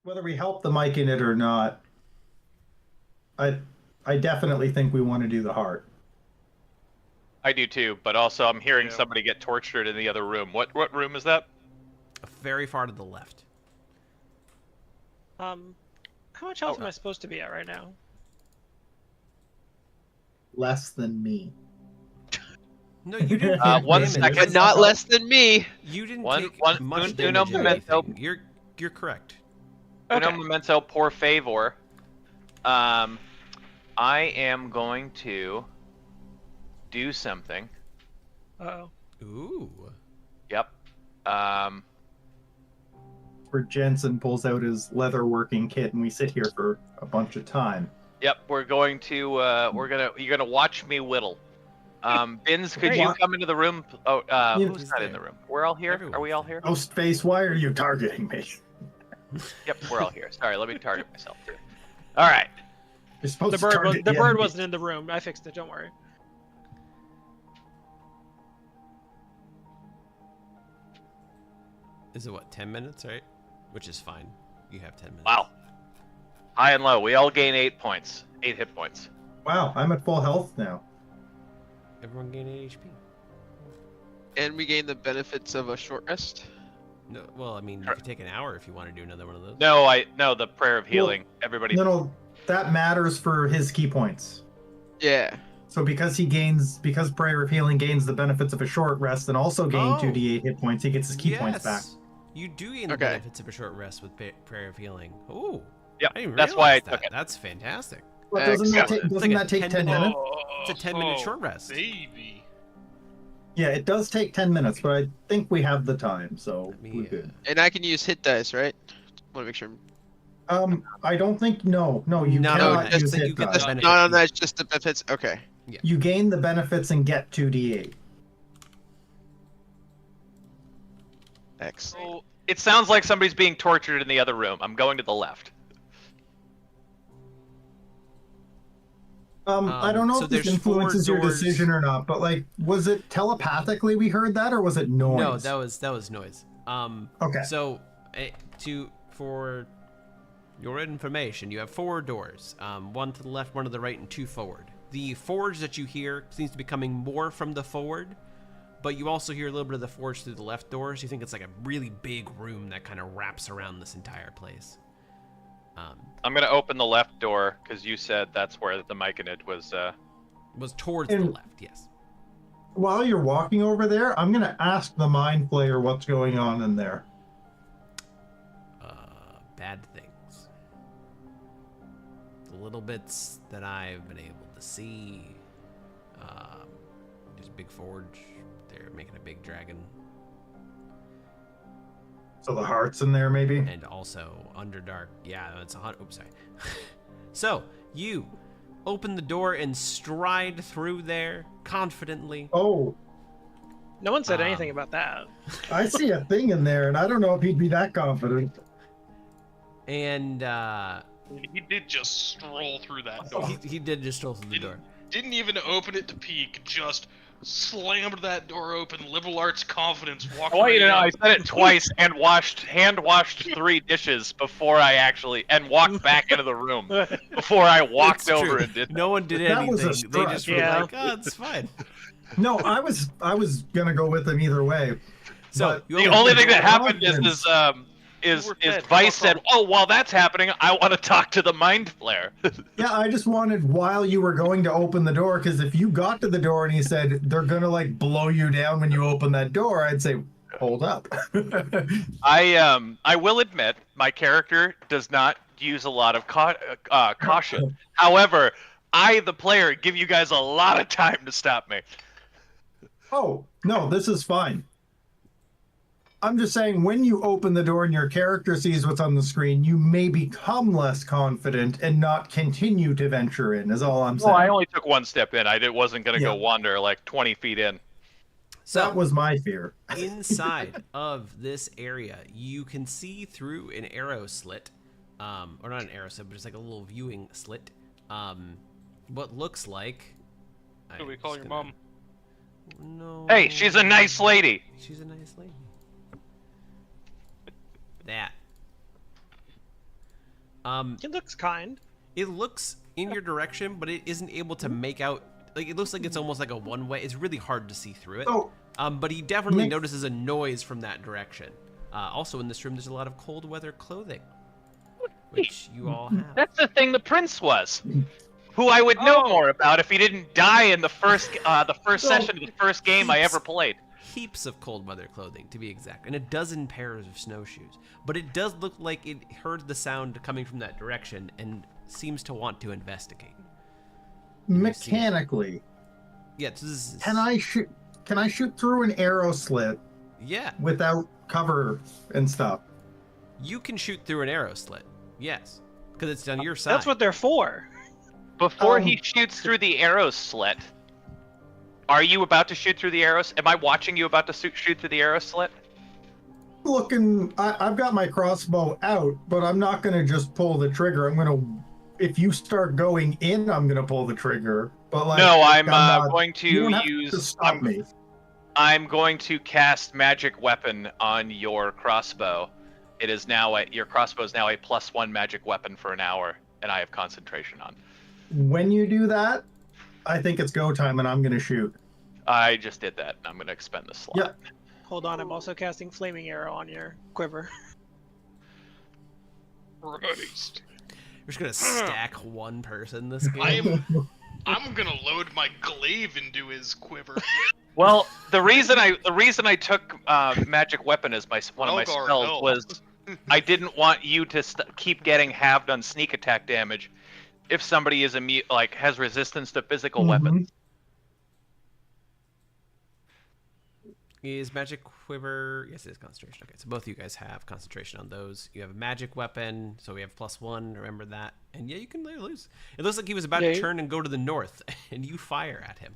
Whether we help the mic in it or not, I I definitely think we want to do the heart. I do too, but also I'm hearing Yeah. somebody get tortured in the other room. What room is that? Very far to the left. How much health am I supposed to be at right now? Less than me. No, you didn't. Uh, take one damage. second. But not less than me. You didn't One- take one- much uno damage. in momento. anything. You're correct. Uno Okay. momento por favor. I am going to do something. Uh-oh. Ooh. Yep. Where Jensen pulls out his leather working kit and we sit here for a bunch of time. Yep. We're going to. You're gonna watch me whittle. Bins, could you come into the room? Oh, who's not in the room? We're all here. Are we all here? Ghostface, why are you targeting me? Yep, we're all here. Sorry, let me target myself too. All right. You're supposed The to bird, target the bird enemy. wasn't in the room. I fixed it. Don't worry. Is it what, 10 minutes, right? Which is fine. You have 10 minutes. Wow. High and low. We all gain 8 points. 8 hit points. Wow, I'm at full health now. Everyone gain 8 HP. And we gain the benefits of a short rest. No, well, I mean, you could take an hour if you want to do another one of those. No, the prayer of healing. Everybody. No, that matters for his key points. Yeah. So because Prayer of Healing gains the benefits of a short rest and also gain 2d8 hit points, he gets his key points back. You do gain the benefits of a short rest with Prayer of Healing. Ooh. Yep, I didn't that's why I realize took that. it. That's fantastic. Well, doesn't that take, It's like a 10 minutes? It's a 10-minute short rest. Baby. Yeah, it does take 10 minutes, but I think we have the time, so we're good. And I can use hit dice, right? Want to make sure. I don't think no, you No, cannot just use that you hit get dice. the benefit. No, that's just the benefits. Okay. You gain the benefits and get 2d8. Excellent. So, it sounds like somebody's being tortured in the other room. I'm going to the left. I don't know so if this there's influences 4 your doors. decision or not, but like, was it telepathically we heard that, or was it noise? No, that was noise. Okay. So, for your information, you have 4 doors. One to the left, one to the right, and 2 forward. The forge that you hear seems to be coming more from the forward, but you also hear a little bit of the forge through the left doors. You think it's like a really big room that kind of wraps around this entire place. I'm going to open the left door because you said that's where the Myconid was. Was towards the left, yes. While you're walking over there, I'm gonna ask the Mind Flayer what's going on in there. Bad things. The little bits that I've been able to see. There's a big forge. They're making a big dragon. So the heart's in there, maybe? And also Underdark. Yeah, it's a hunt. Oops, sorry. So, you open the door and stride through there confidently. Oh. No one said anything about that. I see a thing in there, and I don't know if he'd be that confident. And, He did just stroll through that door. he did just stroll through the door. Didn't even open it to peek. Just slammed that door open. Liberal arts confidence. Walked I want you to right know I in. said it twice and hand washed 3 dishes before I actually walked back into the room before I walked It's over true. and did. No one did That was anything. a They stretch. just were Yeah. like, oh, it's fine. No, I was gonna go with him either way. So, but you The open only the thing that door. happened is Vice said, "Oh, while that's happening, I want to talk to the Mind Flayer." Yeah, I just wanted while you were going to open the door, because if you got to the door and he said they're gonna like blow you down when you open that door, I'd say, hold up. I will admit my character does not use a lot of caution. However, I, the player, give you guys a lot of time to stop me. Oh, no, this is fine. I'm just saying, when you open the door and your character sees what's on the screen, you may become less confident and not continue to venture in, is all I'm saying. Well, I only took 1 step in. I wasn't going to go wander like 20 feet in. So, that was my fear. inside of this area, you can see through an arrow slit, or not an arrow slit, but just like a little viewing slit, what looks like... Should we call your mom? No. Hey, she's a nice lady. She's a nice lady. That. It looks kind. It looks in your direction, but it isn't able to make out. Like, it looks like it's almost like a one-way. It's really hard to see through it. Oh, But he definitely Nick- notices a noise from that direction. Also, in this room, there's a lot of cold weather clothing, which you all have. That's the thing the prince was, who I would know more about if he didn't die in the first session of the first game I ever played. Heaps of cold weather clothing, to be exact, and a dozen pairs of snowshoes. But it does look like it heard the sound coming from that direction and seems to want to investigate. mechanically, Yeah, this is, can I shoot through an arrow slit yeah, without cover and stuff? you can shoot through an arrow slit. Yes, because it's on your side. That's what they're for. Before he shoots through the arrow slit, are you about to shoot through the arrows? Am I watching you about to shoot through the arrow slit? Looking, I've got my crossbow out, but I'm not gonna just pull the trigger. I'm gonna, if you start going in, I'm gonna pull the trigger. But like, No, I'm not- going to you don't have to use. stop me. I'm going to cast magic weapon on your crossbow. It is now your crossbow is now a +1 magic weapon for an hour, and I have concentration on. When you do that, I think it's go time, and I'm gonna shoot. I just did that. I'm going to expend the slot. Yeah. Hold on, I'm also casting Flaming Arrow on your quiver. Christ. You're just gonna stack one person this game. I'm gonna load my glaive into his quiver. Well, the reason I took magic weapon as one of my Elgar, spells no. was I didn't want you to keep getting halved on sneak attack damage if somebody is has resistance to physical weapons. Is magic quiver? Yes, it is concentration. Okay, so both of you guys have concentration on those. You have a magic weapon, so we have +1. Remember that. And yeah, you can lose. It looks like he was about to Yeah. turn and go to the north, and you fire at him.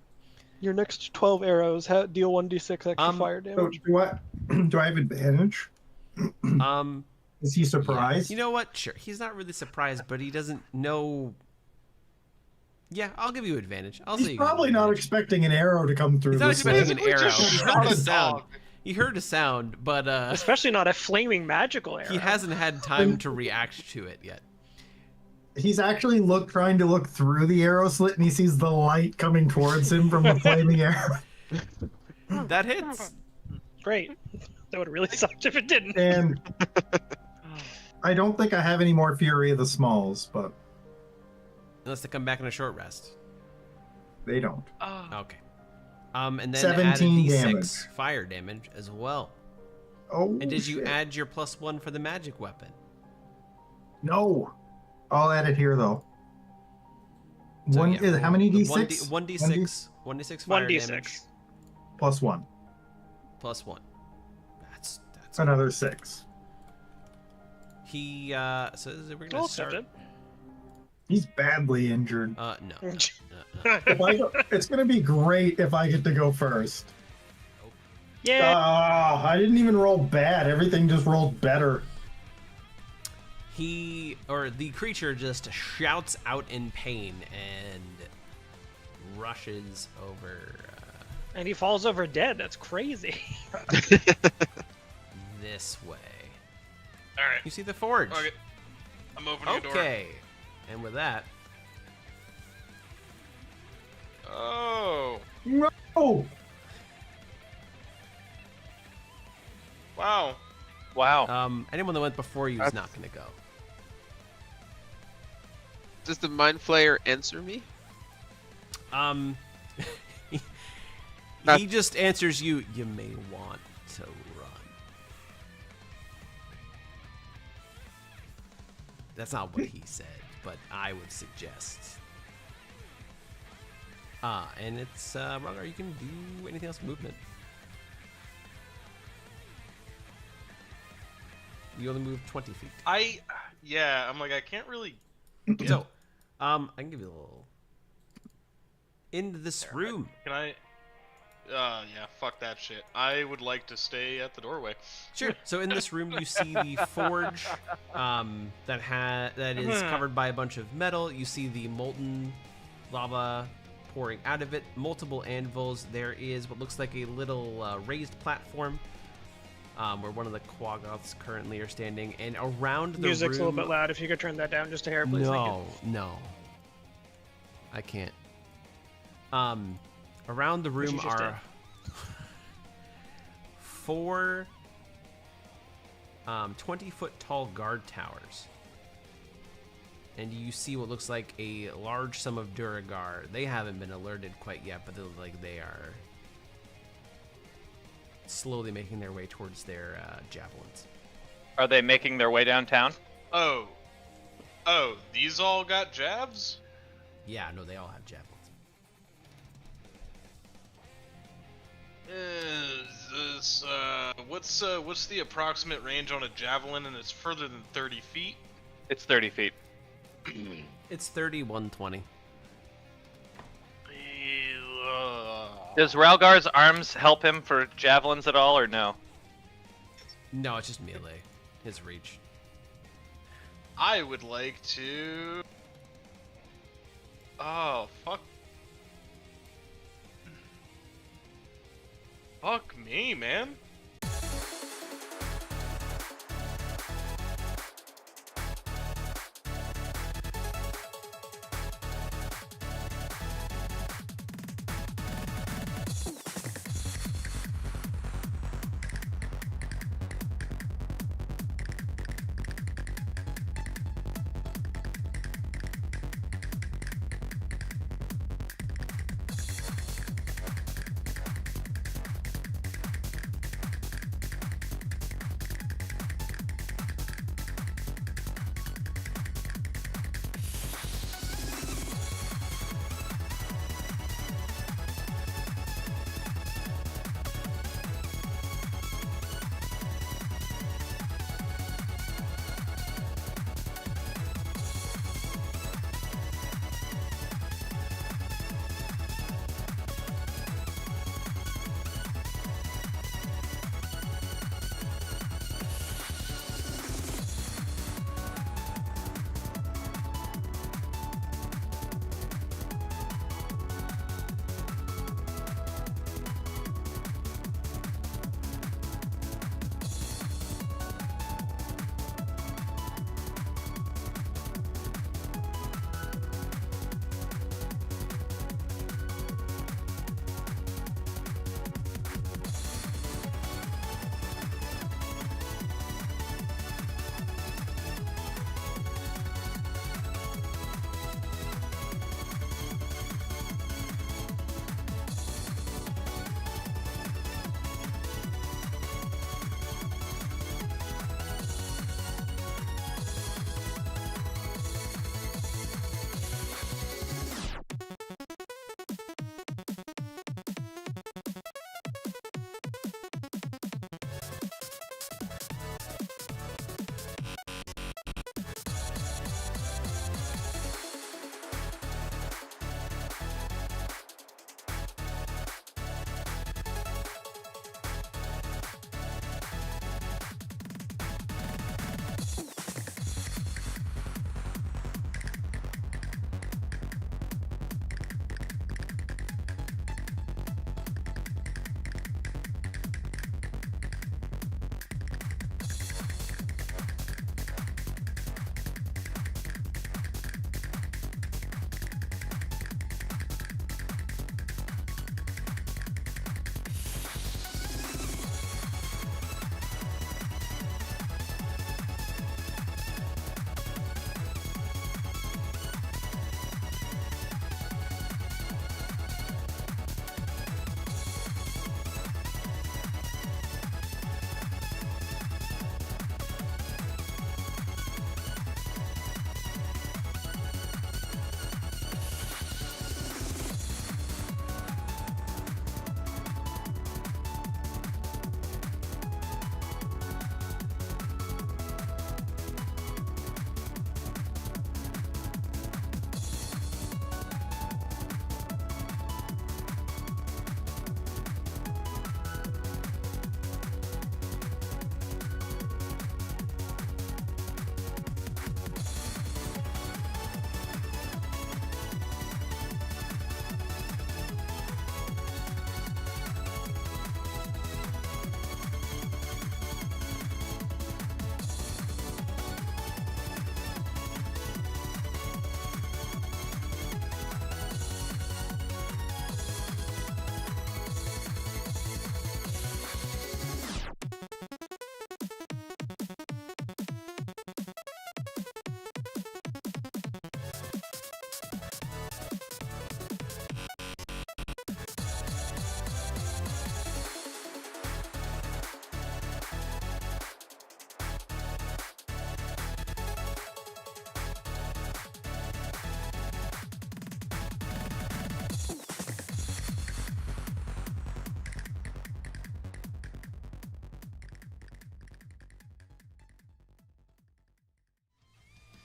Your next 12 arrows deal 1d6 extra fire So damage. do I have advantage? Is he surprised? You know what? Sure. He's not really surprised, but he doesn't know. Yeah, I'll give you advantage. I'll say He's you get probably not advantage. expecting an arrow to come through He's not the expecting slit. an arrow. just He shot heard a a sound. dog. He heard a sound, but Especially not a flaming magical arrow. he hasn't had time to react to it yet. He's actually trying to look through the arrow slit, and he sees the light coming towards him from a flaming arrow. That hits. Great. That would really sucked if it didn't. And I don't think I have any more Fury of the Smalls, but Unless they come back in a short rest. they don't. Okay. And then 17 add a d6 damage. fire damage as well. Oh, And did you shit. add your +1 for the magic weapon? No. I'll add it here, though. So, One yeah, is how many the d6? 1d6 fire 1d6. damage Plus one. +1. That's Another 6. he says we're I'll gonna accept start. it. He's badly injured. No. It's gonna be great if I get to go first. Yeah. I didn't even roll bad. Everything just rolled better. The creature just shouts out in pain and rushes over And he falls over dead. That's crazy. this way. All right. You see the forge. Okay. I'm opening the door. Okay. And with that, Oh. No. Wow. Wow. anyone that went before you is not gonna go. Does the Mind Flayer answer me? He Not- just answers you, you may want to run. That's not what he said, but I would suggest. And it's, Rungar, you can do anything else with movement. You only move 20 feet. I'm like, I can't really. So, I can give you a little... In this room. Can I? Yeah, fuck that shit. I would like to stay at the doorway. Sure. So in this room, you see the forge that is covered by a bunch of metal. You see the molten lava pouring out of it. Multiple anvils. There is what looks like a little raised platform where one of the Quaggoths currently are standing, and around the Music's room... a little bit loud. If you could turn that down just a hair, please. Thank you. No. I can't. Around the room you just are 4 20-foot tall guard towers. And you see what looks like a large sum of Duergar. They haven't been alerted quite yet, but they are slowly making their way towards their javelins. Are they making their way downtown? Oh, these all got jabs? Yeah, no, they all have javelins. Is this, what's the approximate range on a javelin, and it's further than 30 feet? It's 30 feet. It's 3120. Does Ralgar's arms help him for javelins at all, or no? No, it's just melee. His reach. I would like to... Oh, fuck. Fuck me, man.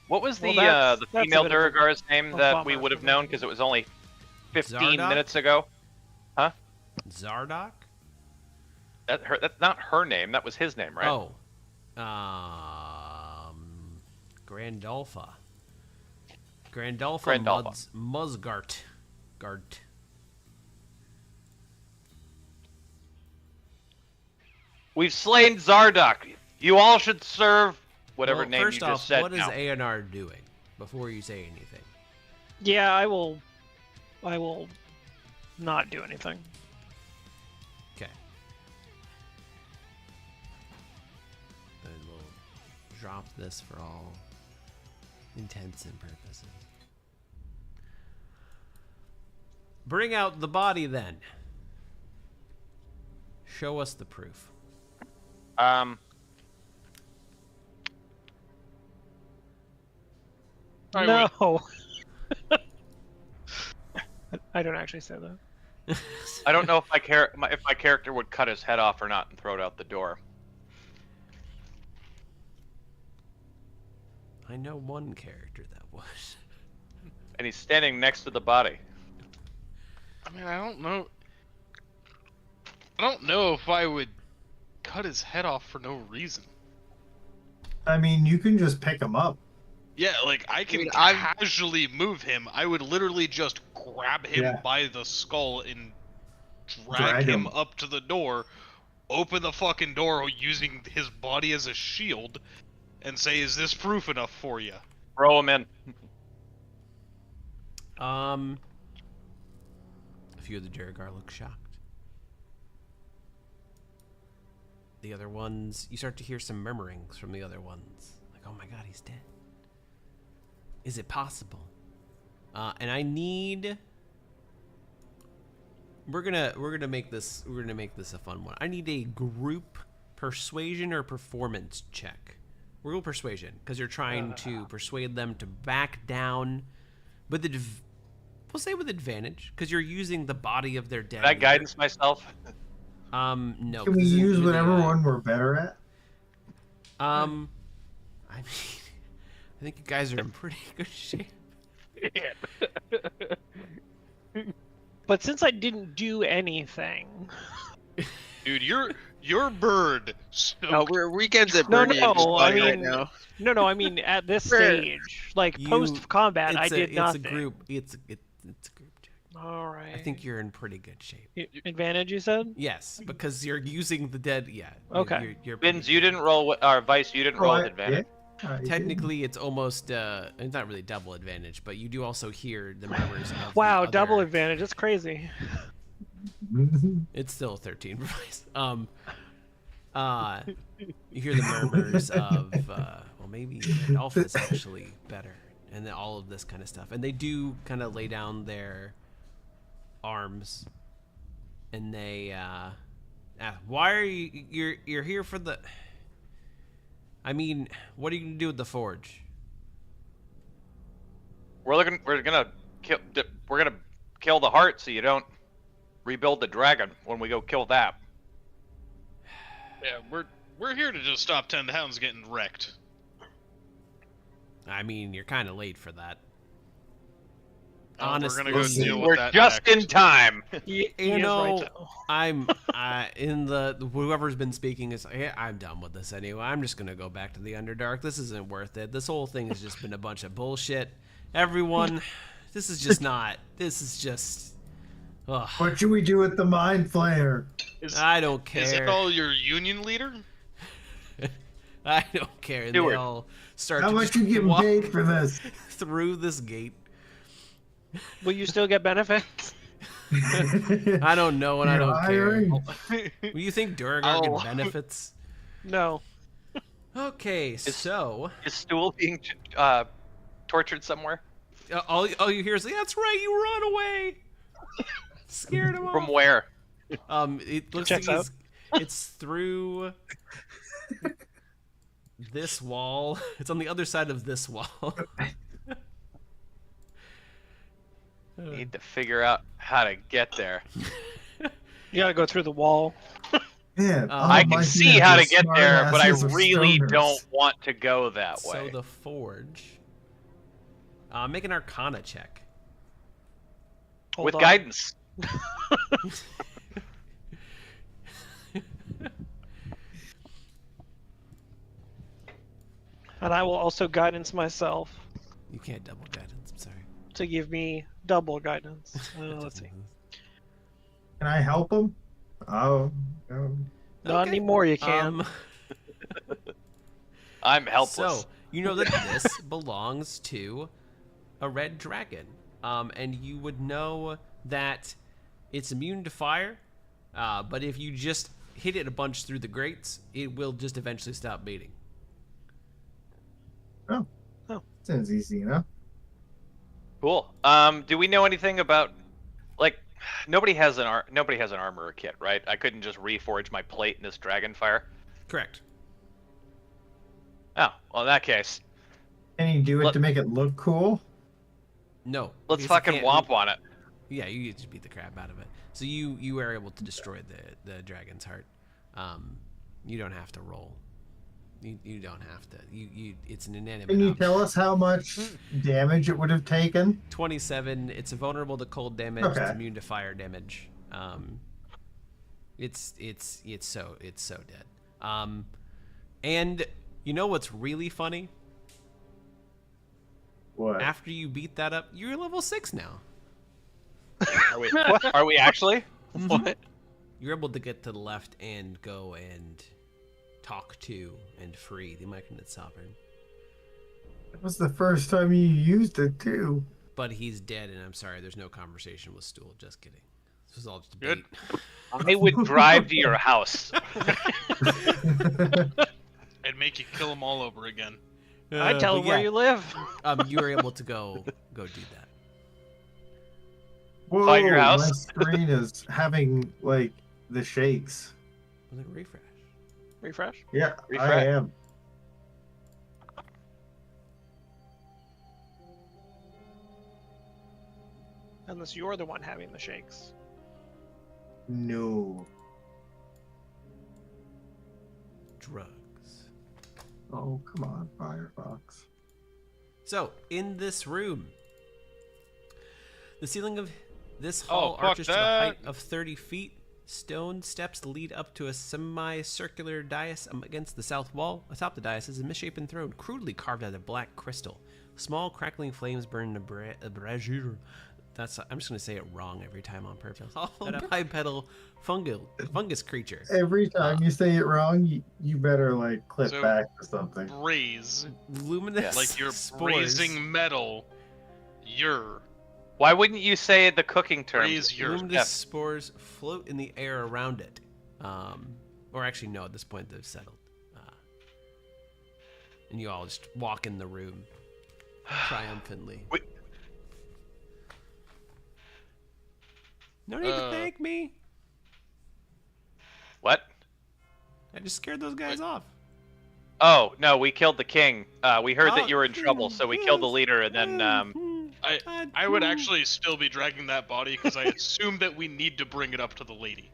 What was Well, the that's a female bit of a- Duergar's name a that we bummer would have for known me. because it was only 15 Zardoc? minutes ago? Zardoc? That's not her name. That was his name, right? Oh. Grandolpha. Grandolpha. Musgart. Gart. We've slain Zardoc. You all should serve whatever Well, name first you off, just said. what is now. A&R doing before you say anything? Yeah, I will not do anything. Okay. And we'll drop this for all intents and purposes. Bring out the body then. Show us the proof. I No. I don't actually say that. I don't know if my character would cut his head off or not and throw it out the door. I know one character that was. And he's standing next to the body. I mean, I don't know. I don't know if I would cut his head off for no reason. I mean, you can just pick him up. Yeah, like I can Dude, casually move him. I would literally just grab him Yeah. by the skull and Drag drag him him. up to the door, open the fucking door using his body as a shield, and say, "Is this proof enough for you?" Throw him in. A few of the Duergar look shocked. The other ones, you start to hear some murmurings from the other ones. Like, oh my god, he's dead. Is it possible? And I need. We're gonna make this a fun one. I need a group persuasion or performance check. We'll go persuasion because you're trying to persuade them to back down, with we'll say with advantage because you're using the body of their dead. Can I guidance myself? No. Can 'cause we this isn't use really whatever a- one we're better at? I mean, I think you guys are in pretty good shape. But since I didn't do anything, Dude, your bird. No, we're weekends at No, Bernie no, and just I body right mean- now. no, I mean at this Sure. stage, like You- post combat, I did it's nothing. a group. It's a group check. All right. I think you're in pretty good shape. Advantage, you said? Yes, because you're using the dead. Yeah. Okay. You're Bins, you didn't roll with, or Vice, you didn't roll with Right, advantage. yeah, I did. Technically, it's almost it's not really double advantage, but you do also hear the murmurs of Wow, the double other- advantage. That's crazy. It's still 13 Vice. You hear the murmurs of well, maybe Alpha's actually better, and then all of this kind of stuff, and they do kind of lay down their arms, and they why are you're here for the? I mean, what are you gonna do with the forge? We're gonna kill the heart so you don't rebuild the dragon when we go kill that. Yeah, we're here to just stop 10 hounds getting wrecked. I mean, you're kind of late for that. We're Honestly, gonna go deal with We're that just next. in time. You know, I'm in the whoever's been speaking is I'm done with this anyway. I'm just gonna go back to the Underdark. This isn't worth it. This whole thing has just been a bunch of bullshit. Everyone, this is just not. This is just. Ugh, What should we do with the Mind Flayer? I don't care. Is it all your union leader? I don't care. And Do they it. all start How to much just you getting walk paid for this? through this gate. Will you still get benefits? I don't know, and I You're don't hiring? care. You think Duergar Oh. get benefits? No. Okay, so Is Stool being tortured somewhere? all you hear is, "That's right, you run away." Scared him From off. where? It looks Checks like it's through this wall. It's on the other side of this wall. Need to figure out how to get there. You gotta go through the wall. Yeah, I can see how to get there, but I smartasses of really stoners. don't want to go that So way. the forge Make an Arcana check. Hold With on. guidance. And I will also guidance myself You can't double guidance. I'm sorry. to give me double guidance. Let's see. Can I help him? Oh, Not Okay. anymore, you can. I'm helpless. So, you know that this belongs to a red dragon. And you would know that it's immune to fire, but if you just hit it a bunch through the grates, it will just eventually stop beating. oh, sounds easy enough. Cool. Do we know anything about, like, nobody has an armor kit, right? I couldn't just reforge my plate in this dragon fire. Correct. Oh, well, in that case, Can you do it Let- to make it look cool? No. let's because you fucking can't- womp on it. Yeah, you just beat the crap out of it. So you are able to destroy the dragon's heart. You don't have to roll. You don't have to. It's an inanimate Can you object. tell us how much damage it would have taken? 27. It's vulnerable to cold damage. Okay. It's immune to fire damage. It's so dead. And you know what's really funny? What? After you beat that up, you're level 6 now. Are we? Are we actually? What? You're able to get to the left and go and talk to and free the Myconid Sovereign. That was the first time you used it too. But he's dead, and I'm sorry, there's no conversation with Stool. Just kidding. This was all just a Good. bait. I would drive to your house. I'd make you kill them all over again. I tell but him where yeah, you live. you were able to go do that. Whoa, Find your house? my screen is having like the shakes. Was it a refresh? Refresh. Yeah, I Refresh. am. Unless you're the one having the shakes. No. Drugs. Oh, come on, Firefox. So, in this room, the ceiling of this Oh, hall fuck arches to the height that. of 30 feet. Stone steps lead up to a semicircular dais against the south wall. Atop the dais is a misshapen throne, crudely carved out of black crystal. Small crackling flames burn a brazier. I'm just going to say it wrong every time on purpose. A bipedal fungus creature. Every time you say it wrong, you better like clip So- back to something. Braze. Luminous Like you're spores. brazing metal. You're. Why wouldn't you say the cooking terms? Raise your- Luminous Yeah. spores float in the air around it. Or actually, no, at this point they've settled. And you all just walk in the room triumphantly. Wait. No need to thank me. What? I just scared those guys off. Oh no, we killed the king. We heard Oh, that you were in trouble, so we killed the leader, and then I would actually still be dragging that body because I assume that we need to bring it up to the lady.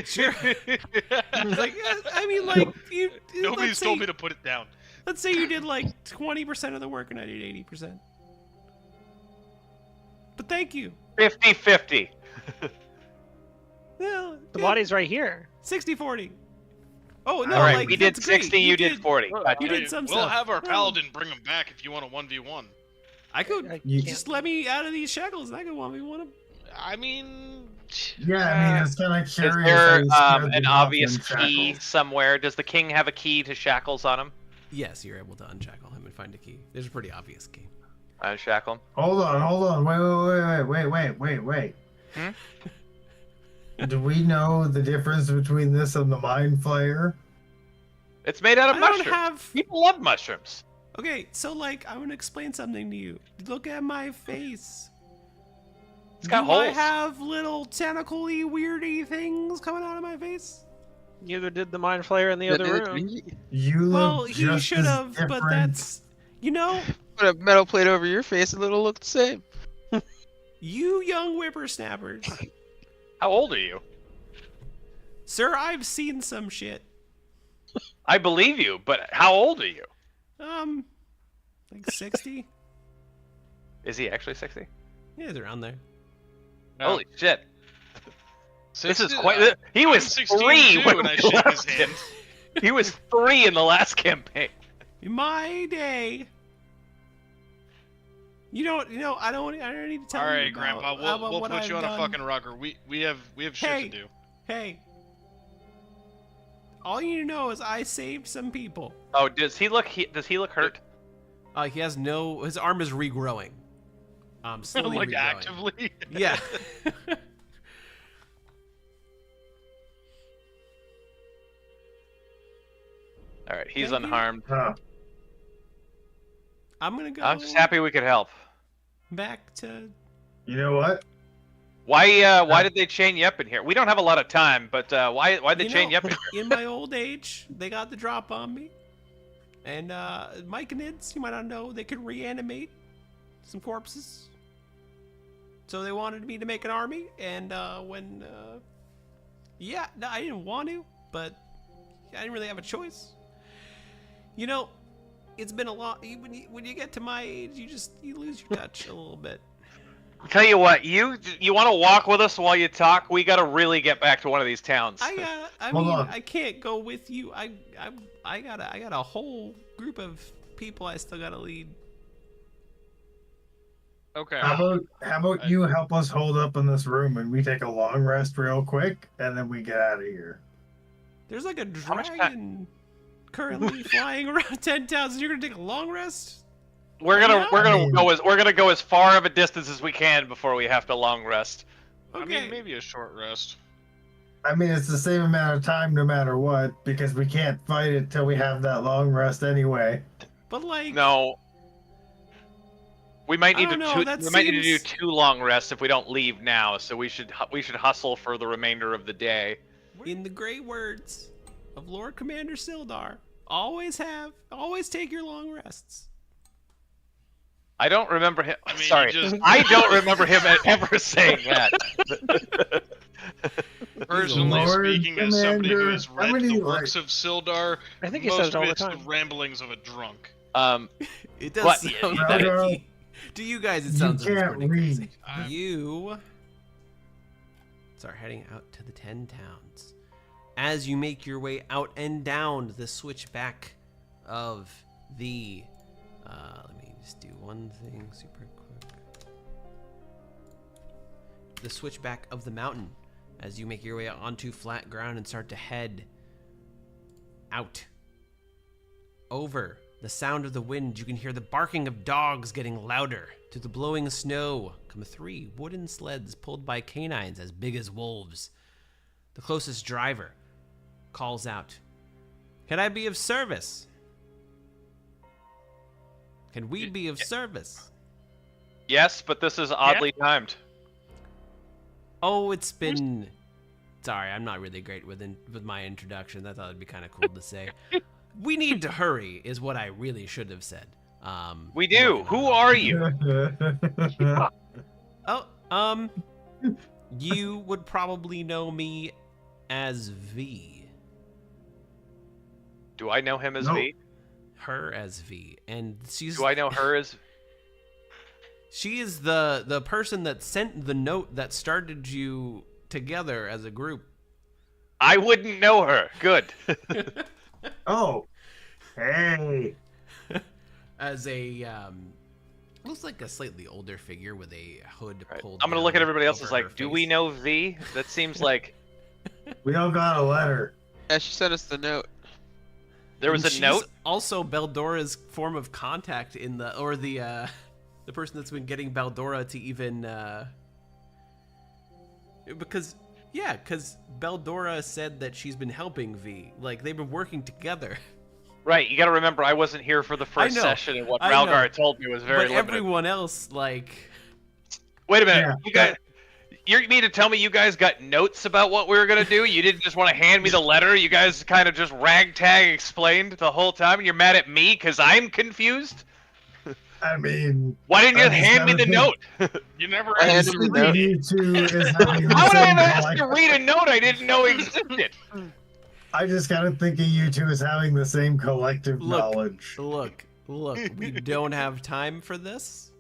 Sure. It's like, yeah, I mean, like, Nobody's told me to put it down. Let's say you did like 20% of the work and I did 80%. But thank you. 50-50. Well, The yeah, body's right here. 60-40. Oh, no, All right, like, we did that's great. 60, you did 40. Gotcha. You did some we'll stuff. have our No. paladin bring him back if you want a 1v1. I could I You can't- just let me out of these shackles and I could 1v1 him. I mean, Yeah, I mean, it's kind of Is curious. there how you scared an them off obvious in key shackles. somewhere? Does the king have a key to shackles on him? Yes, you're able to unshackle him and find a key. There's a pretty obvious key. Unshackle him. Hold on. Wait. Hmm? Do we know the difference between this and the Mind Flayer? It's made out of I don't mushrooms. have... People love mushrooms. Okay, so, like, I'm gonna explain something to you. Look at my face. It's got Do I holes. have little tentacle-y, weirdy things coming out of my face? Neither did the Mind Flayer in the other room. You look Well, he just should as have, but different. that's... You know, Put a metal plate over your face and it'll look the same. you young whippersnappers. How old are you? Sir, I've seen some shit. I believe you, but how old are you? Like like 60. Is he actually 60? Yeah, he's around there. No. Holy shit! This is 60 quite. He was 16 3 too, when and I we shake his left him. hand. He was 3 in the last campaign. In my day. You don't. I don't need to tell All you right, about, Grandpa. about We'll what put I've you on done. a fucking rocker. We have shit Hey. to do. Hey. All you know is I saved some people. Oh, does he look hurt? He has no. His arm is regrowing. Slowly Like regrowing. actively. Yeah. All right, he's Thank you. unharmed. Huh. I'm gonna go. I'm just happy we could help. Back to. You know what? Why did they chain you up in here? We don't have a lot of time, but why'd they chain you up in here? In my old age, they got the drop on me. And Myconids, you might not know, they could reanimate some corpses. So they wanted me to make an army, and yeah, no, I didn't want to, but I didn't really have a choice. You know, it's been a lot. When you get to my age, you lose your touch a little bit. Tell you what, you want to walk with us while you talk? We gotta really get back to one of these towns. I Hold mean, on. I can't go with you. I got a whole group of people I still gotta lead. Okay. How about you help us hold up in this room and we take a long rest real quick and then we get out of here. There's like a How much dragon currently flying around 10 towns, and you're gonna take a long rest? We're gonna I mean- go as far of a distance as we can before we have to long rest. I Okay. mean, maybe a short rest. I mean, it's the same amount of time no matter what because we can't fight it till we have that long rest anyway. But like, No. We might need I don't know, to that we might need to do seems- 2 long rests if we don't leave now. So we should hustle for the remainder of the day. in the great words of Lord Commander Sildar, always take your long rests. I don't remember him. I mean, Sorry, you just- I don't remember him ever saying that. Personally Lord speaking, as somebody who Commander, has how read many, the like- works of Sildar, I think he most says it of all the it's time. the ramblings of a drunk. It does What? sound Yeah, like yeah. to you guys. It You sounds can't pretty read. crazy. I'm- You start heading out to the 10 towns. As you make your way out and down the switchback of the, let me just do one thing super quick. The switchback of the mountain. As you make your way out onto flat ground and start to head out. Over the sound of the wind, you can hear the barking of dogs getting louder. Through the blowing snow come 3 wooden sleds pulled by canines as big as wolves. The closest driver calls out, "Can I be of service? Can we be of service?" Yes, but this is oddly timed. Oh, it's been... Sorry, I'm not really great with my introduction. I thought it'd be kind of cool to say. We need to hurry, is what I really should have said. We do. Who are you? Oh, you would probably know me as V. Do I know him as No. V? Her as V, and Do I know her as? she is the person that sent the note that started you together as a group. I wouldn't know her. Good. Oh, hey. As a looks like a slightly older figure with a hood Right. pulled. I'm gonna look at down everybody else over as like, her do we face. know V? That seems like We all got a letter. Yeah, she sent us the note. there was And a she's note. Also, Baldora's form of contact in the person that's been getting Baldora to even because Baldora said that she's been helping V. Like they've been working together. Right. You got to remember, I wasn't here for the first know, session, and what I know. Ralgar told me was very But limited. everyone else, like, Wait a minute. Yeah. You guys. You mean to tell me you guys got notes about what we were gonna do? You didn't just want to hand me the letter. You guys kind of just ragtag explained the whole time, and you're mad at me because I'm confused. I mean, Why didn't you I just just hand me the gotta note? You never I asked. handed him the note. you two is having the How would I same have asked to collect- read a note I didn't know existed? I just gotta think of you two as having the same collective Look. knowledge. look, Look, we don't have time for this.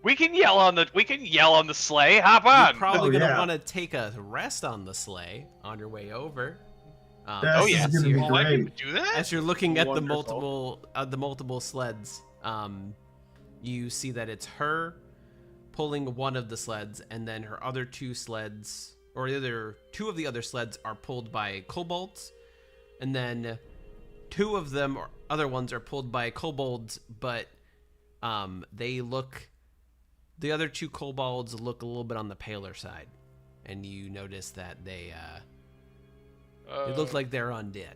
We can yell on the sleigh. Hop You're on. probably Oh, gonna yeah. want to take a rest on the sleigh on your way over. This yeah. is gonna be Oh, I can great. do that? As you're looking at Wonderful. the multiple sleds, you see that it's her pulling one of the sleds, and then her other two sleds, or two of the other sleds, are pulled by kobolds, and then two of them or other ones are pulled by kobolds, but the other two kobolds look a little bit on the paler side, and you notice that they it looks like they're undead.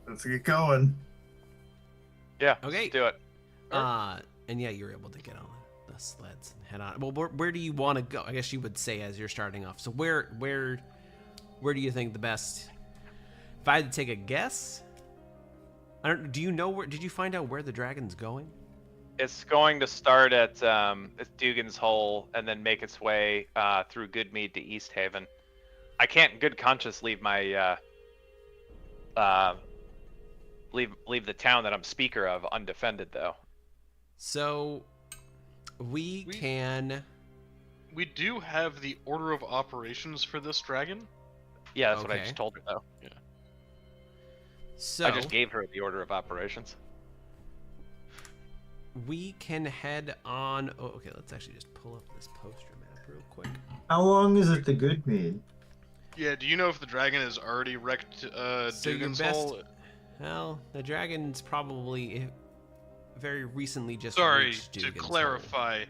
Let's get going. Yeah. Okay. Let's do it. And yeah, you're able to get on the sleds and head on. Well, where do you want to go? I guess you would say as you're starting off. So where do you think the best? If I had to take a guess, do you know where? Did you find out where the dragon's going? It's going to start at Dugan's Hole and then make its way through Goodmead to East Haven. I can't in good conscience leave my leave the town that I'm speaker of undefended, though. So we can. We do have the order of operations for this dragon. Yeah, that's what I Okay. just told her, though. So I just gave her the order of operations. we can head on. Oh, okay. Let's actually just pull up this poster map real quick. How long is it to Goodmead? Yeah, do you know if the dragon has already wrecked So your Dugan's best. Hole? Well, the dragon's probably very recently just. Sorry, reached to Dugan's Hole. clarify,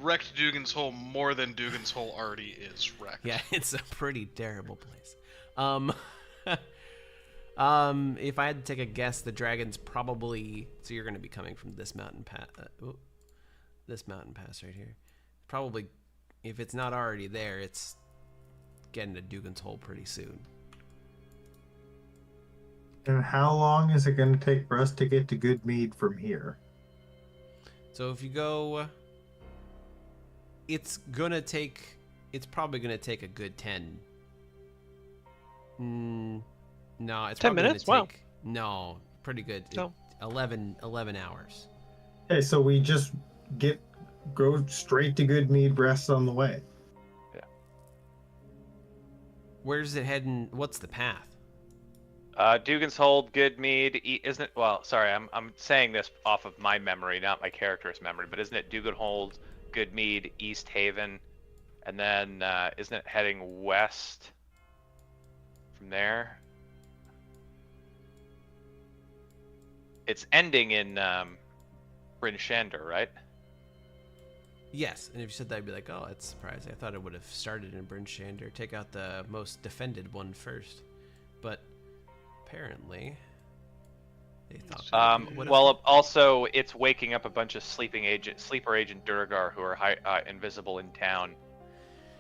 wrecked Dugan's Hole more than Dugan's Hole already is wrecked. Yeah, it's a pretty terrible place. If I had to take a guess, the dragon's probably. So you're going to be coming from this mountain pass. This mountain pass right here. Probably, if it's not already there, it's getting to Dugan's Hole pretty soon. And how long is it going to take for us to get to Goodmead from here? So if you go, it's probably gonna take a good 10. No, it's 10 probably minutes? Gonna Wow. take, No, pretty good. No. 11 hours. Okay, so we just go straight to Goodmead, rest on the way. Where's it heading? What's the path? Dugan's Hole, Goodmead, isn't it? Well, sorry, I'm saying this off of my memory, not my character's memory, but isn't it Dugan Hole, Goodmead, East Haven, and then isn't it heading west from there? It's ending in Bryn Shander, right? Yes, and if you said that, I'd be like, oh, that's surprising. I thought it would have started in Bryn Shander. Take out the most defended one first. But apparently, they thought. Well, also, it's waking up a bunch of sleeper agent Duergar who are invisible in town.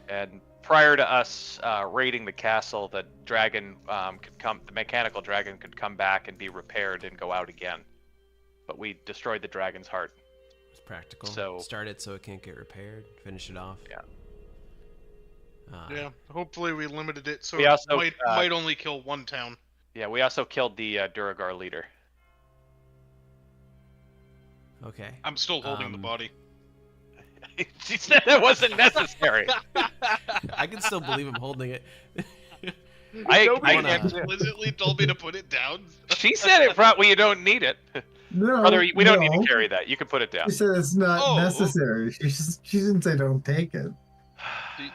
And prior to us raiding the castle, the dragon the mechanical dragon could come back and be repaired and go out again. But we destroyed the dragon's heart. It's practical. So- Start it so it can't get repaired. Finish it off. Yeah. Yeah, hopefully we limited it so We it also, might only kill one town. Yeah, we also killed the Duergar leader. Okay. I'm still holding the body. She said it wasn't necessary. I can still believe I'm holding it. Nobody wanna- explicitly told me to put it down. She said it probably you don't need it. No, Brother, we don't need no. to carry that. You can put it down. She said it's not Oh. necessary. She didn't say don't take it. Do you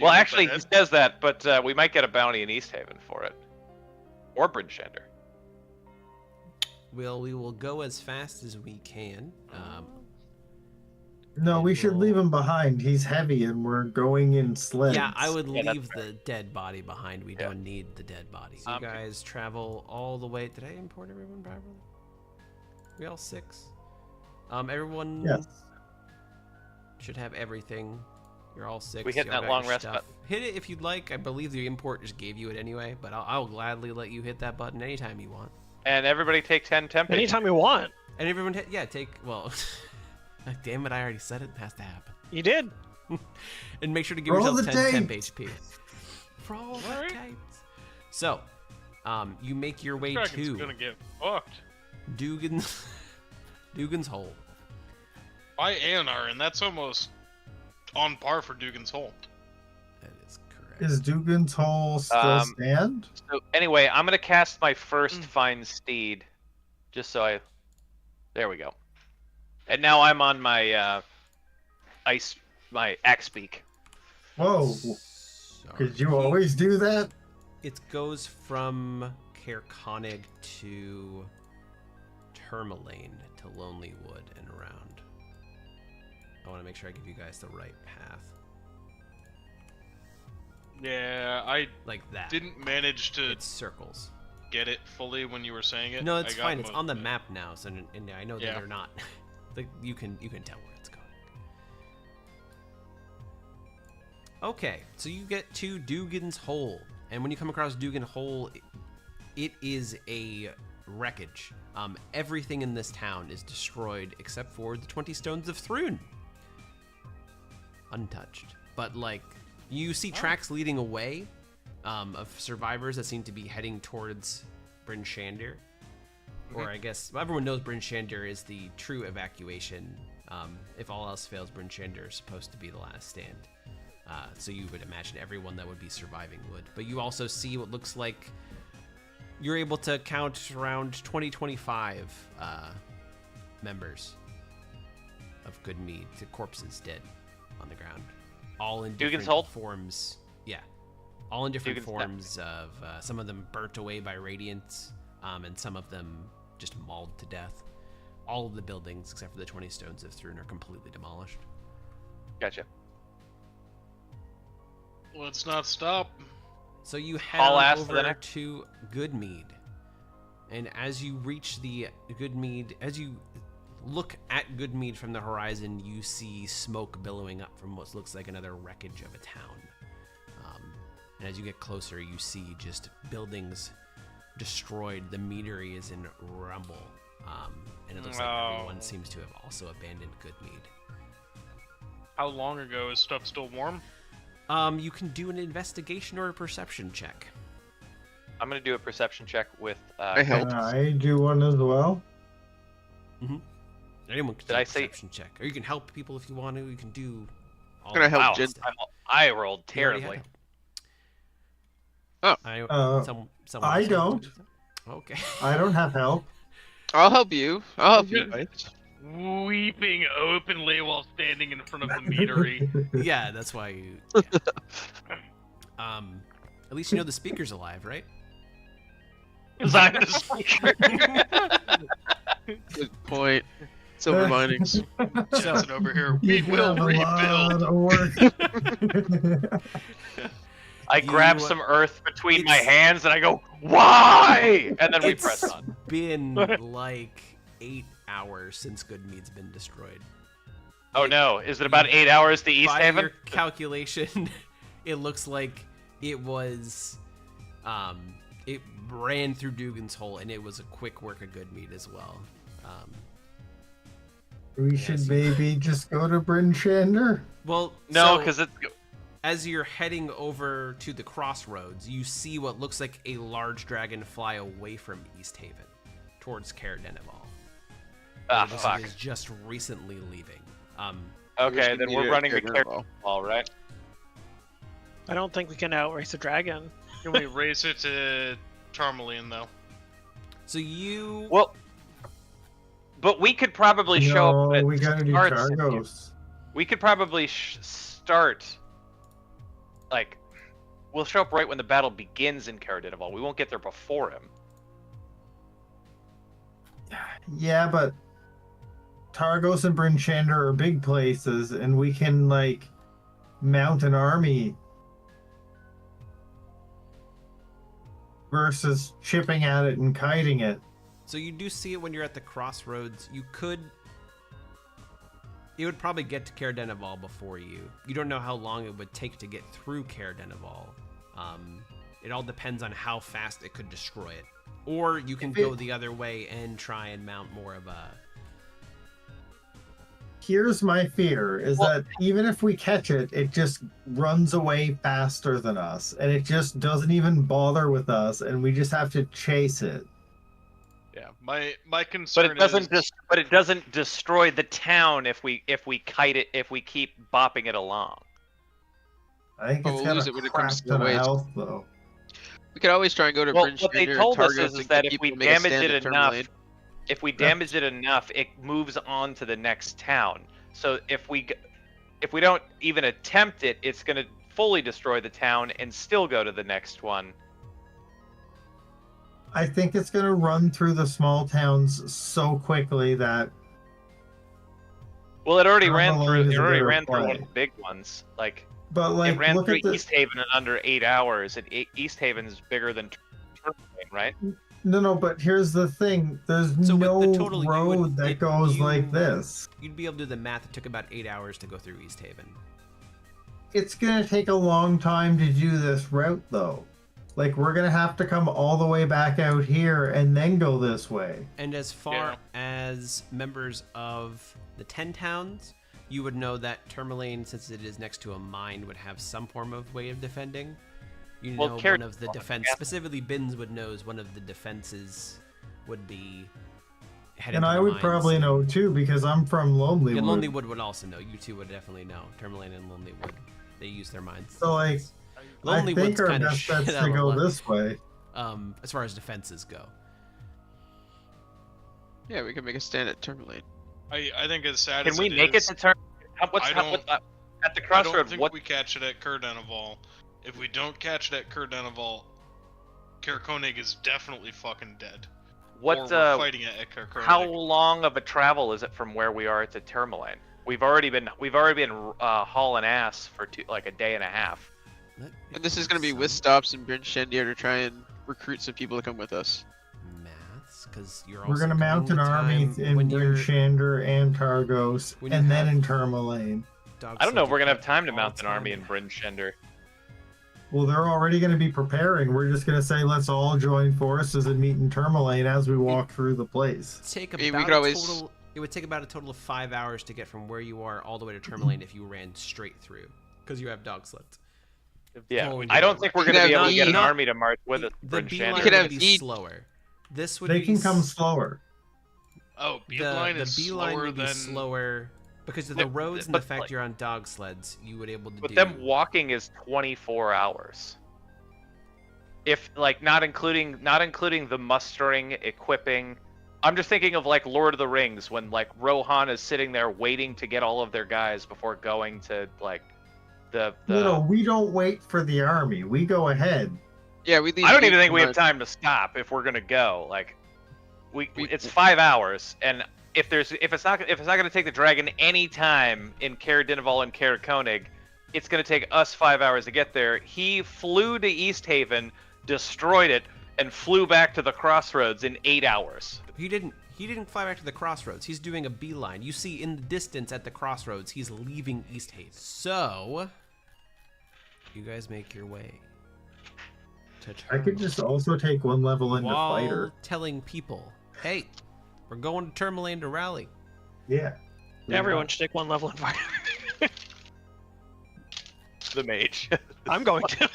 Well, want actually, the he head? says that, but we might get a bounty in East Haven for it. Or Bryn Shander. Well, we will go as fast as we can. No, we should Well- leave him behind. He's heavy and we're going in sleds. Yeah, I would Yeah, that's leave the dead body behind. We don't need the dead body. So you guys travel all the way. Did I import everyone properly? We all 6. Everyone Yes. should have everything. You're all 6. We hit You that all got long your rest stuff. button. Hit it if you'd like. I believe the import just gave you it anyway, but I'll gladly let you hit that button anytime you want. And everybody take 10 temp hits. Anytime you want. And everyone, take, well, damn it, I already said it. It has to happen. You did. And make sure to give Roll yourself the 10 temp tapes. HP. Roll the Alright. tapes. So, you make your way Dragon's to gonna get fucked Dugan's Hole. By Aonar, and that's almost on par for Dugan's Hole. That is correct. Is Dugan's Hole still stand? So anyway, I'm gonna cast my first Find Steed, just so I. There we go. And now I'm on my my axe beak. Whoa! Sorry. Could you always do that? It goes from Caer Konig to Tourmaline to Lonely Wood and around. I want to make sure I give you guys the right path. Yeah, I Like that. didn't manage to It's circles. get it fully when you were saying it. No, it's I got fine. It's most on the of it. map now, so and I know that Yeah. they're not. Like you can tell where it's going. Okay, so you get to Dugan's Hole, and when you come across Dugan Hole, it is a wreckage. Everything in this town is destroyed except for the 20 Stones of Thrun. Untouched. But, like, you see tracks leading away of survivors that seem to be heading towards Bryn Shandir. Or I guess, everyone knows Bryn Shandir is the true evacuation. If all else fails, Bryn Shandir is supposed to be the last stand. So you would imagine everyone that would be surviving would. But you also see what looks like you're able to count around 20-25 members of Goodmead, the corpses dead on the ground, all in Dugan's different Hole? forms. Yeah, all in different Dugan's forms of some of them burnt away by radiance, and some of them just mauled to death. All of the buildings, except for the 20 Stones of Thrun, are completely demolished. Gotcha. Let's not stop. So you head I'll on ask for the over next- to Goodmead. And as you reach the Goodmead, as you look at Goodmead from the horizon, you see smoke billowing up from what looks like another wreckage of a town. And as you get closer, you see just buildings destroyed. The meadery is in rumble. And it looks like everyone seems to have also abandoned Goodmead. How long ago is stuff still warm? You can do an investigation or a perception check. I'm gonna do a perception check with. I help. Can I do one as well? Anyone can Did do a I say- perception check. Or you can help people if you want to. You can do all Gonna help Wow, Jen. I rolled You already terribly. had Oh. someone I else don't. has to do that? Okay. I don't have help. I'll help you. I'll help you guys. Weeping openly while standing in front of the meadery. Yeah, that's why you. Yeah. At least you know the speaker's alive, right? Because I'm the speaker. Good point. Silver linings. Jensen over here. We You will have a lot rebuild. of work. I grab You- some earth between my it's- hands and I go, why? And then we It's press on. been like 8 hours since Goodmead's been destroyed. Oh no, is it about 8 hours to East By Haven? your calculation, it looks like it was. It ran through Dugan's Hole, and it was a quick work of Goodmead as well. We should maybe just go to Bryn Shandir. Well, No, so- because it's. as you're heading over to the crossroads, you see what looks like a large dragon fly away from East Haven towards Caer Denival. Ah, It fuck. is just recently leaving. Okay, Wish then we we're needed running a the Cairn Cairn Wall, right? I don't think we can outrace a dragon. Can we race it to Tourmaline, though? So you, Well, but we could probably show No, up. At we gotta do starts- Targos. We could probably start. Like, we'll show up right when the battle begins in Caer Denival. We won't get there before him. Yeah, but Targos and Bryn Shandir are big places, and we can, like, mount an army versus chipping at it and kiting it. so you do see it when you're at the crossroads. You could. It would probably get to Caer Denival before you. You don't know how long it would take to get through Caer Denival. It all depends on how fast it could destroy it. Or you can If go it- the other way and try and mount more of a. Here's my fear is that even if we catch it, it just runs away faster than us, and it just doesn't even bother with us, and we just have to chase it. Yeah, my concern But it doesn't destroy the town if we kite it, if we keep bopping it along. I think But it's we'll got lose a it when it crap comes to ton of waste. health, though. We could always try and go to Well, Bryn what they Shinder told and us target is that if we damage it enough, it moves on to the next town. So if we don't even attempt it, it's going to fully destroy the town and still go to the next one. I think it's going to run through the small towns so quickly that... Well, it already How ran long through. is It it already gonna ran through one play? of the big ones. Like, But, like, it ran look through at the... East Haven in under 8 hours, and East Haven is bigger than Tourmaline, right? No, but here's the thing. There's So no with the total, road that goes like this. You'd be able to do the math. It took about 8 hours to go through East Haven. It's going to take a long time to do this route, though. Like, we're going to have to come all the way back out here and then go this way. And as far as members of the 10 towns, you would know that Tourmaline, since it is next to a mine, would have some form of way of defending. You know, one of the defense, specifically Binns would know one of the defenses would be headed And to I the would mines. probably know, too, because I'm from Lonelywood. And Lonelywood would also know. You two would definitely know. Tourmaline and Lonelywood. They use their mines. So, like, I think our best bet's to go this way. As far as defenses go. Yeah, we can make a stand at Tourmaline. I think as sad Can as we make it to turn? At the I crossroad? don't think we catch it at Cur-Denival. If we don't catch it at Cur-Denival, Caer Konig is definitely fucking dead. Or we're fighting it at Caer Konig. How long of a travel is it from where we are to Tourmaline? We've already been hauling ass for like a day and a half. And this is going to be with stops in Bryn Shinder to try and recruit some people to come with us. Maths, because you're We're going to mount an army in Bryn Shinder and Targos, and then in Tourmaline. I don't know if we're going to have time to mount an army in Bryn Shinder. Well, they're already going to be preparing. We're just going to say, let's all join forces and meet in Tourmaline as we walk through the place. It would take about a total of 5 hours to get from where you are all the way to Tourmaline if you ran straight through, because you have dog sleds. Yeah, I don't think we're going to be able to get an army to march with us. The beeline would be slower. This would they can come slower. Oh, beeline is slower than... slower because of the roads and the fact you're on dog sleds. You would able to. But them walking is 24 hours. If like not including the mustering, equipping. I'm just thinking of like Lord of the Rings when like Rohan is sitting there waiting to get all of their guys before going to like the. No, we don't wait for the army. We go ahead. Yeah, we. I don't even think we have time to stop if we're gonna go. Like, it's 5 hours, and if it's not gonna take the dragon any time in Cur-Denival and Caer Konig, it's gonna take us 5 hours to get there. He flew to East Haven, destroyed it, and flew back to the crossroads in 8 hours. He didn't fly back to the crossroads. He's doing a beeline. You see in the distance at the crossroads, he's leaving East Haven. So, you guys make your way to Tourmaline. I could just also take one level into While fighter. telling people, hey, we're going to Tourmaline to rally. Yeah. Everyone should take one level in fighter. The mage. I'm going to.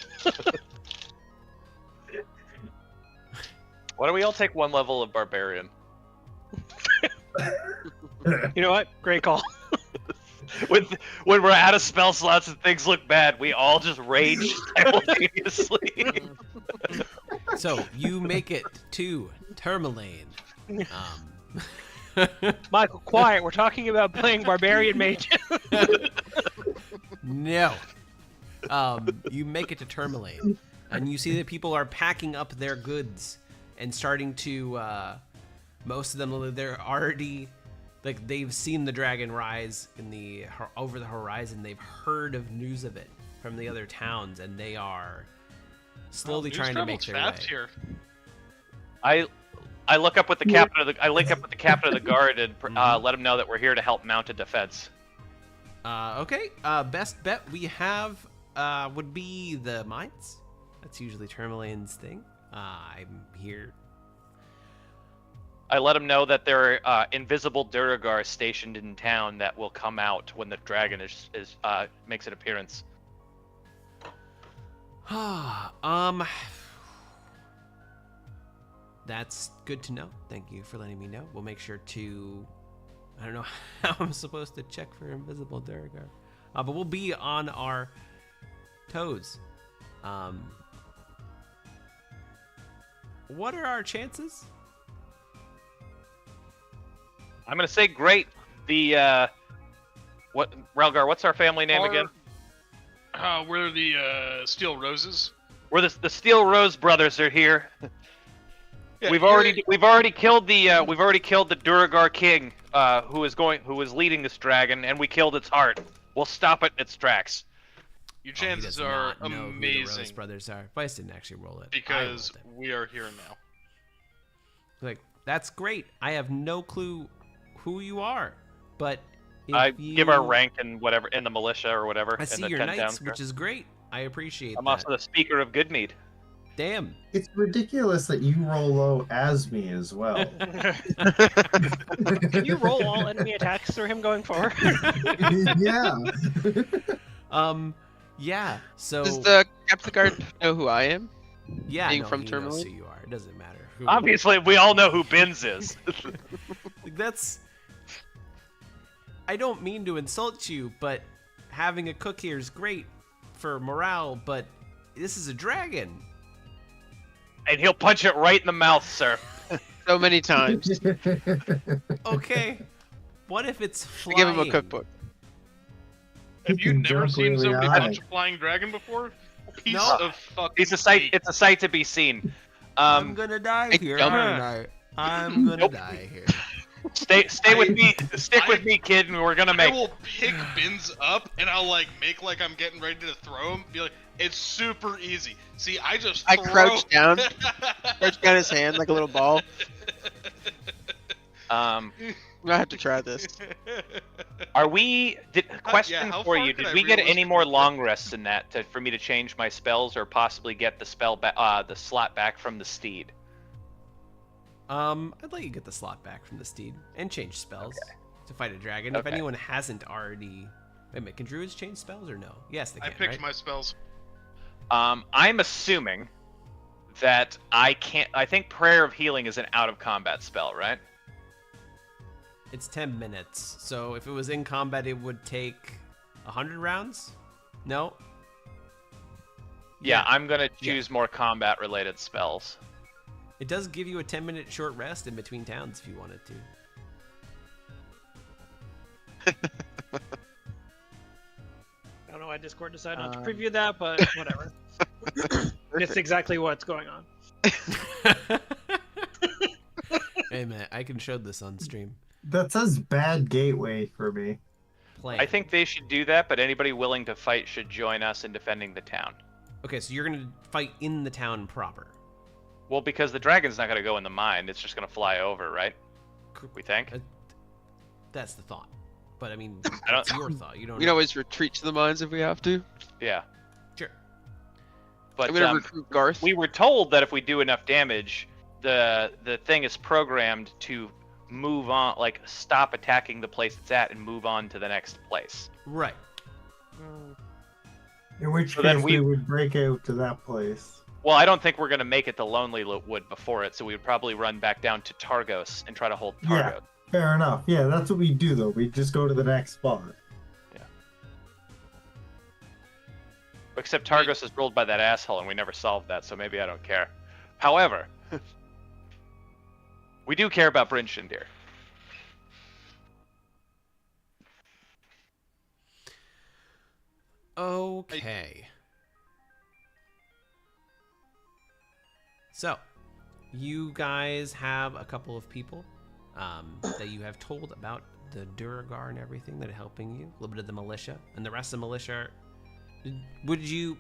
Why don't we all take one level of barbarian? You know what? Great call. When we're out of spell slots and things look bad, we all just rage simultaneously. So you make it to Tourmaline. Michael, quiet. We're talking about playing barbarian mage. No. You make it to Tourmaline, and you see that people are packing up their goods and starting to. Most of them, they're already, like, they've seen the dragon rise over the horizon. They've heard of news of it from the other towns, and they are slowly trying to make their way. Here. I look up with the captain of the guard and let him know that we're here to help mount a defense. Okay. Best bet we have would be the mines. That's usually Tourmaline's thing. I'm here. I let them know that there are invisible Duergar stationed in town that will come out when the dragon makes an appearance. That's good to know. Thank you for letting me know. We'll make sure to... I don't know how I'm supposed to check for invisible Duergar. But we'll be on our toes. What are our chances? I'm gonna say great. Relgar, what's our family name again? We're the Steel Roses. We're the Steel Rose brothers are here. Yeah, we've already killed the Duergar king, who was leading this dragon, and we killed its heart. We'll stop it in its tracks. Your chances are amazing. Who the Rose brothers are. Vice didn't actually roll it because we are here now. Like, that's great. I have no clue who you are, but give our rank and whatever in the militia or whatever. I see your knights, which is great. I appreciate I'm that. also the speaker of Goodmead. Damn. It's ridiculous that you roll low as me as well. Can you roll all enemy attacks through him going forward? Yeah. Yeah. So Does the Captain Guard know who I am? yeah, being no, from he knows Tourmaline? who you are. It doesn't matter. Who, Obviously, we all know who Binz is. like, that's. I don't mean to insult you, but having a cook here is great for morale. But this is a dragon. And he'll punch it right in the mouth, sir. So many times. Okay. What if it's I flying? give him a cookbook. Have you can never jump seen really somebody high. punch a flying dragon before? Piece No. of fucking It's a sight. cake. It's a sight to be seen. I'm gonna die I here, don't- aren't I? I'm gonna Nope. die here. Stay with me. Stick with me, kid, and we're gonna I make. will pick Binz up and I'll like make like I'm getting ready to throw him. Be like, it's super easy. See, I just I throw... crouch down, crouch down his hand like a little ball. I'm gonna have to try this. Are we? Question how for far you: could Did I we get any realistically more get? long rests in that for me to change my spells, or possibly get the the slot back from the steed? I'd let you get the slot back from the steed and change spells to fight a dragon. If Okay. anyone hasn't already, wait a minute, can druids change spells or no? Yes, they I can. picked right? my spells. I'm assuming that I can't. I think Prayer of Healing is an out of combat spell, right? It's 10 minutes, so if it was in combat, it would take 100 rounds. No. Yeah, I'm gonna choose more combat-related spells. It does give you a 10-minute short rest in between towns if you wanted to. I don't know why Discord decided not to preview that, but whatever. It's exactly what's going on. Hey man, I can show this on stream. That says bad gateway for me. Plan. I think they should do that, but anybody willing to fight should join us in defending the town. Okay, so you're gonna fight in the town proper. Well, because the dragon's not gonna go in the mine; it's just gonna fly over, right? We think. That's the thought. But I mean, I don't- that's your thought. You don't. We can always retreat to the mines if we have to. Yeah. Sure. But I'm gonna recruit Garth. we were told that if we do enough damage, the thing is programmed to move on, like stop attacking the place it's at and move on to the next place. Right. In which So then case we would break out to that place. Well, I don't think we're gonna make it to Lonely Wood before it, so we would probably run back down to Targos and try to hold Yeah. Targos. Fair enough. Yeah, that's what we do though. We just go to the next spot. Except Targos is ruled by that asshole, and we never solved that, so maybe I don't care. However, we do care about Bryn Shindir. Okay. So, you guys have a couple of people that you have told about the Duergar and everything that are helping you. A little bit of the militia, and the rest of the militia. Would you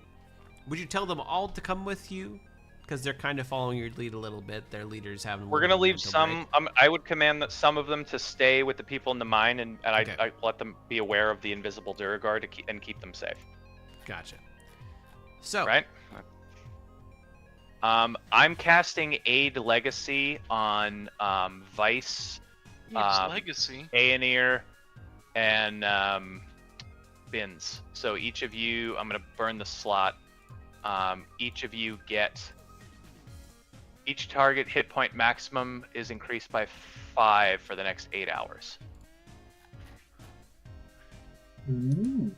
tell them all to come with you? Because they're kind of following your lead a little bit. Their leaders haven't. We're gonna leave some. I would command that some of them to stay with the people in the mine, and Okay. I let them be aware of the invisible Duergar to keep them safe. Gotcha. So, Right? I'm casting Aid Legacy on Vice, Legacy. Aeonir, and Bins. So each of you, I'm gonna burn the slot. Each of you get. Each target hit point maximum is increased by 5 for the next 8 hours. Ooh.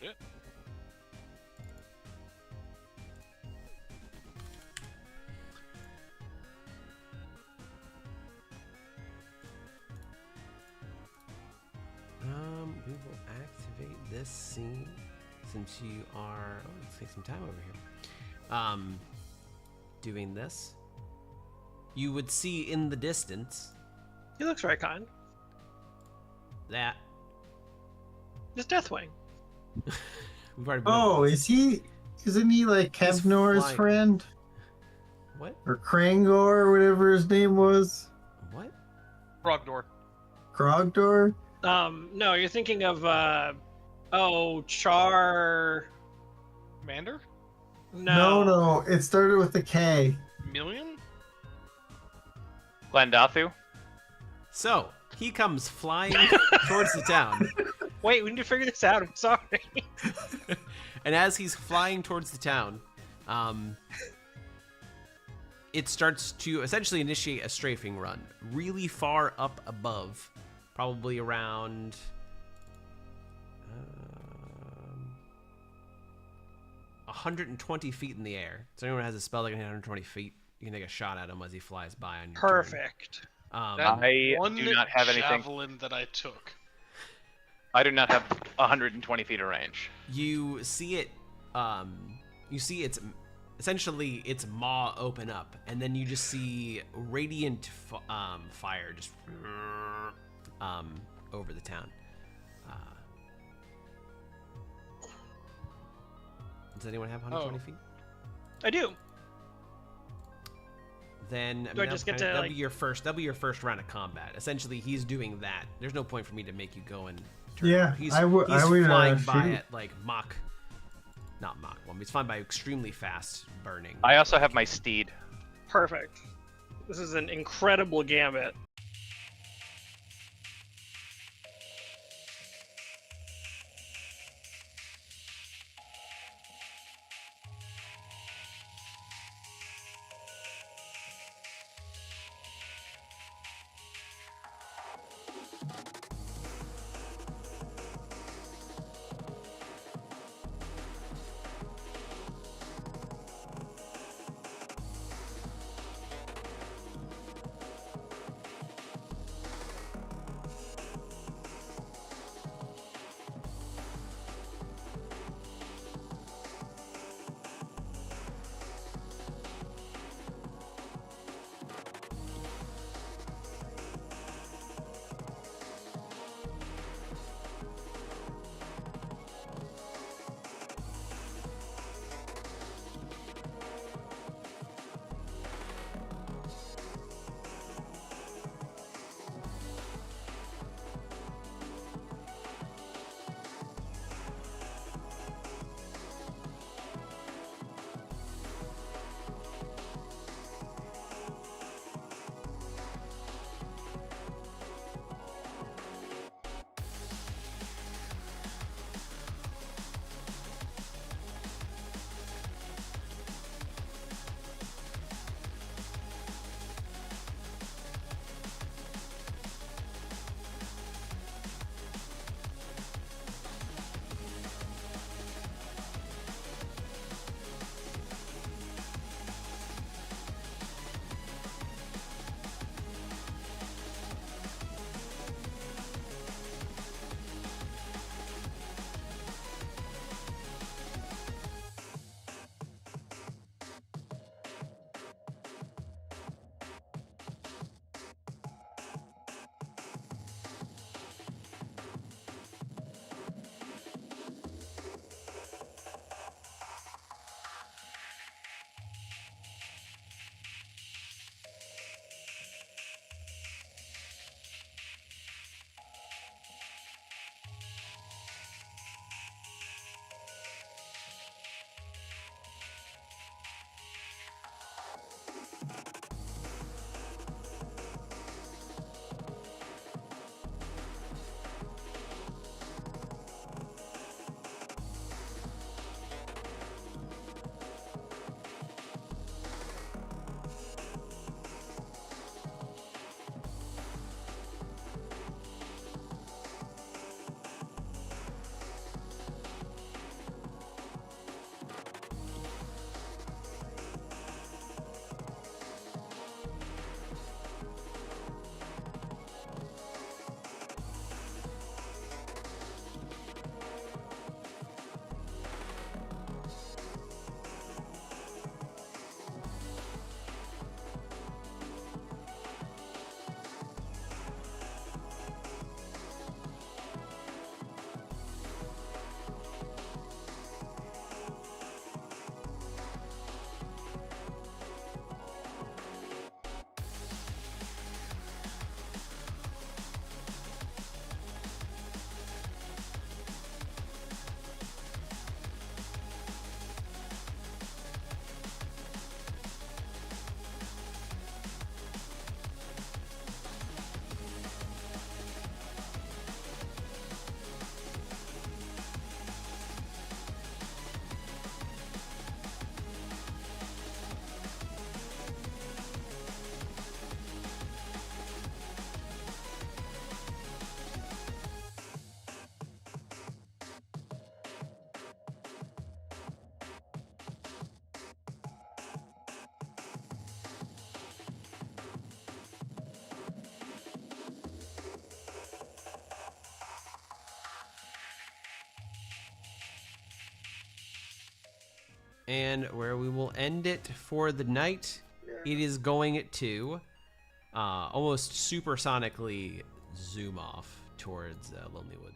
Yeah. We will activate this scene since you are. Oh, let's take some time over here. Doing this, you would see in the distance He looks very kind. that. Just Deathwing. We've already been Oh, over is he? Isn't he like He's Kevnor's flying. friend this. What? or Krangor or whatever his name was? What? Frogdor. Krogdor? No, you're thinking of Char. Mander? No. It started with a K. Million? Glendathu? So he comes flying towards the town. Wait, we need to figure this out. I'm sorry. And as he's flying towards the town, it starts to essentially initiate a strafing run really far up above, probably around 120 feet in the air. So anyone who has a spell that can hit 120 feet, you can take a shot at him as he flies by on your turn. Perfect. That I one do not have anything. javelin that I took. I do not have 120 feet of range. You see it. You see its essentially its maw open up, and then you just see radiant fire just over the town. Does anyone have 120 feet? I do. Then Do I just get to, that'll like- be your first. That'll be your first round of combat. Essentially, he's doing that. There's no point for me to make you go and turn. Yeah, he's, I would flying by shoot. at like not Mach 1. He's flying by extremely fast, burning. I also have my steed. Perfect. This is an incredible gambit. And where we will end it for the night, it is going to almost supersonically zoom off towards Lonelywood.